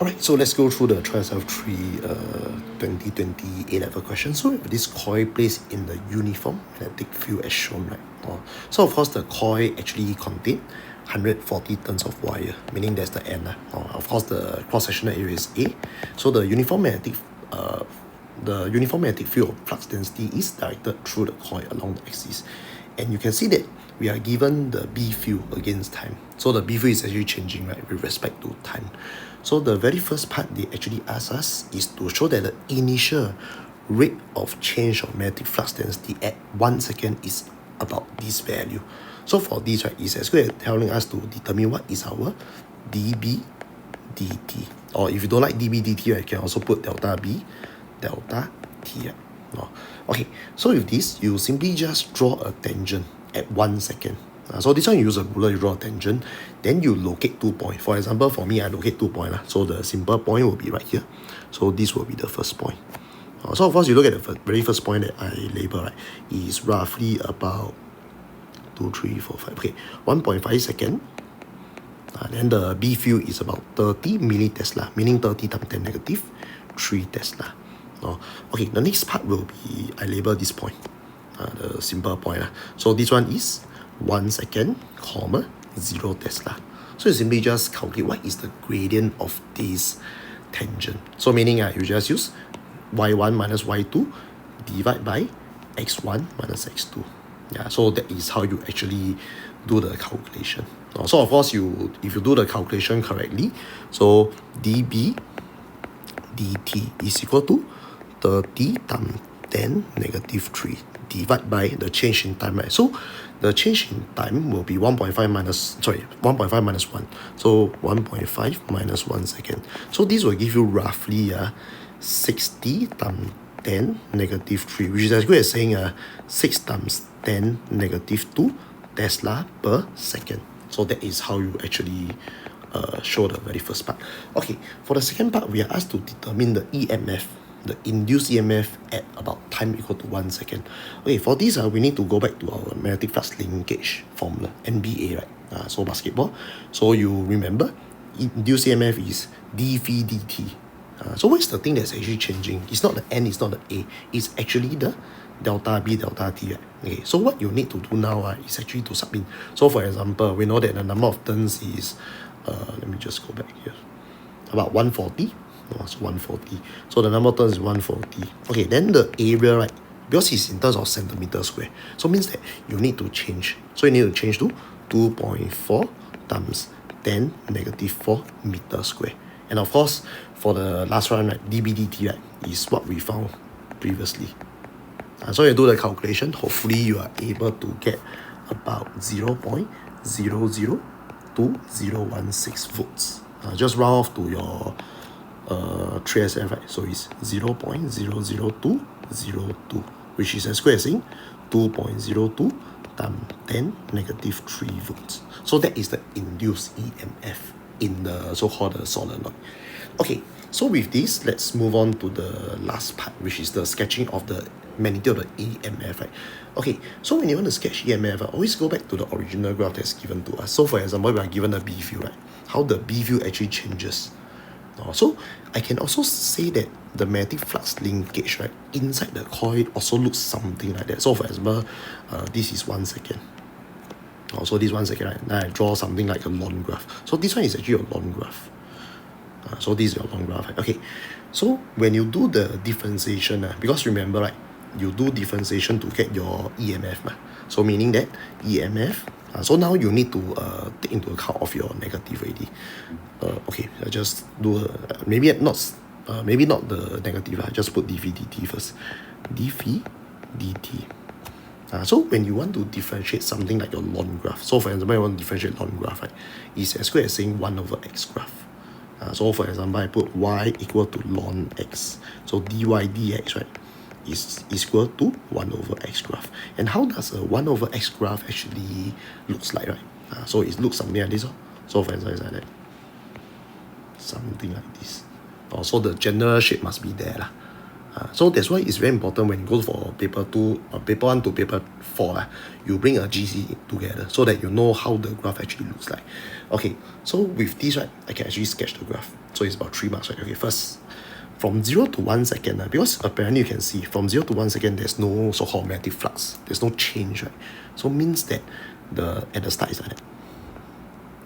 Alright, so let's go through the Try Yourself 3 2020 A-level question. So this coil placed in the uniform magnetic field as shown, right? So of course the coil actually contained 140 turns of wire, meaning that's the end. Of course the cross-sectional area is A. So the uniform magnetic field of flux density is directed through the coil along the axis. And you can see that we are given the B field against time. So the B field is actually changing, right, with respect to time. So the very first part they actually ask us is to show that the initial rate of change of magnetic flux density at 1 second is about this value. So for this, right, is as good as telling us to determine what is our dB dt. Or if you don't like dB dt, right, you can also put delta B, delta t. Right? Okay, so with this, you simply just draw a tangent at 1 second. So this one you use a ruler, you draw a tangent, then you locate 2 points. For example, for me, I locate 2 points. So the simple point will be right here. So this will be the first point. So of course, you look at the very first point that I label, right, is roughly about 2, 3, 4, 5. Okay, 1.5 second. Then the B field is about 30 millitesla, meaning 30 times 10 negative 3 Tesla. Okay, the next part will be, I label this point, the simple point. So this one is 1 second, comma, 0 Tesla. So you simply just calculate what is the gradient of this tangent. So meaning you just use y1 minus y2 divide by x1 minus x2. Yeah, so that is how you actually do the calculation. So of course, if you do the calculation correctly, so dB dt is equal to 30 times 10 negative 3 divided by the change in time, right? So the change in time will be 1.5 minus 1. So 1.5 minus 1 second. So this will give you roughly 60 times 10 negative 3, which is as good as saying 6 times 10 negative 2 Tesla per second. So that is how you actually show the very first part. Okay, for the second part, we are asked to determine the EMF, the induced EMF at about time equal to 1 second. Okay, for this, we need to go back to our magnetic flux linkage formula, NBA, right? So basketball. So you remember, induced EMF is dV dt. So what is the thing that's actually changing? It's not the N, it's not the A. It's actually the delta B, delta T. Right? Okay, so what you need to do now is actually to sub in. So for example, we know that the number of turns is, let me just go back here, about 140. It's 140. So the number of turns is 140. Okay, then the area, right, because it's in terms of centimeter square, so means that you need to change. So you need to change to 2.4 times 10 negative 4 meter square. And of course, for the last one, right, dB dt, right, is what we found previously. So you do the calculation, hopefully you are able to get about 0.00216 volts. Just round off to your 3SF, right? So it's 0.00202, which is as good as saying 2.02 times 10 negative 3 volts. So that is the induced EMF in the so-called solenoid. Okay, so with this, let's move on to the last part, which is the sketching of the magnitude of the EMF, right? Okay, so when you want to sketch EMF, always go back to the original graph that's given to us. So for example, we are given a B field, right? How the B field actually changes. So I can also say that the magnetic flux linkage, right, inside the coil also looks something like that. So for example, this is 1 second. So this 1 second, right? Then I draw something like a long graph. So this one is actually a long graph. So this is your long graph. Right? Okay, so when you do the differentiation, because remember, right, you do differentiation to get your EMF. So meaning that EMF, so now you need to take into account of your negative already. Okay, I just do maybe not the negative. I just put dV dt first. dV dt. So when you want to differentiate something like your long graph, so for example, you want to differentiate long graph, right, is as good as saying 1 over x graph. So for example, I put y equal to ln x. So dy dx, right, is equal to 1 over x graph. And how does a 1 over x graph actually looks like, right? So it looks something like this. So for example, it's like that. Something like this. So the general shape must be there. So that's why it's very important when you go for paper 2 or paper 1 to paper 4, you bring a GC together so that you know how the graph actually looks like. Okay, so with this, right, I can actually sketch the graph. So it's about 3 marks, right? Okay, first, from 0 to 1 second, because apparently you can see from 0 to 1 second, there's no so-called magnetic flux. There's no change, right? So means that at the start is like that.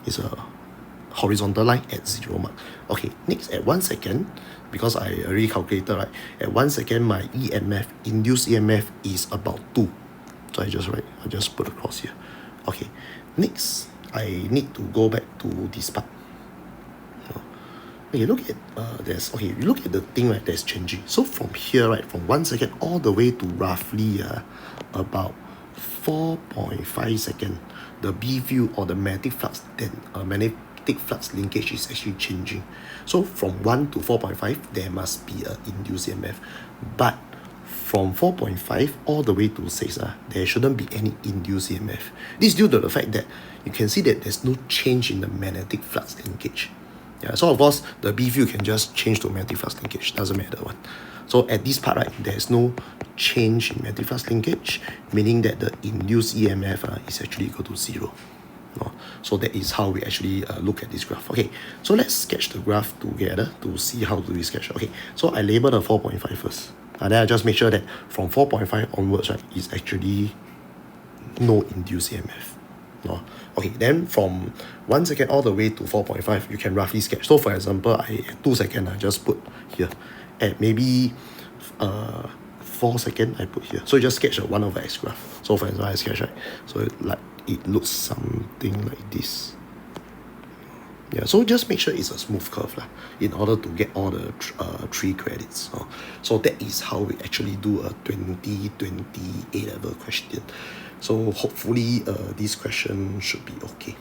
It's a horizontal line at 0 mark. Okay, next at 1 second, because I already calculated, right, at 1 second my EMF, induced EMF is about 2. So I just put across here. Okay, next I need to go back to this part. Okay, look at you look at the thing, right, that's changing. So from here, right, from 1 second all the way to roughly about 4.5 seconds, the B field or the magnetic flux linkage is actually changing. So from 1 to 4.5 there must be an induced EMF, but from 4.5 all the way to 6, there shouldn't be any induced EMF. This is due to the fact that you can see that there's no change in the magnetic flux linkage. Yeah, so of course the B field can just change to magnetic flux linkage, doesn't matter one. So at this part, right, there's no change in magnetic flux linkage, meaning that the induced EMF is actually equal to 0. So that is how we actually look at this graph. Okay, so let's sketch the graph together to see how do we sketch. Okay, so I label the 4.5 first, and then I just make sure that from 4.5 onwards, right, is actually no induced EMF. No. Okay, then from 1 second all the way to 4.5, you can roughly sketch. So for example, at 2 seconds, I just put here. At maybe 4 seconds, I put here. So you just sketch a 1/x graph. So for example, I sketch, right, so it looks something like this. Yeah, so just make sure it's a smooth curve in order to get all the 3 credits. So that is how we actually do a 2020 A-level question. So hopefully this question should be okay.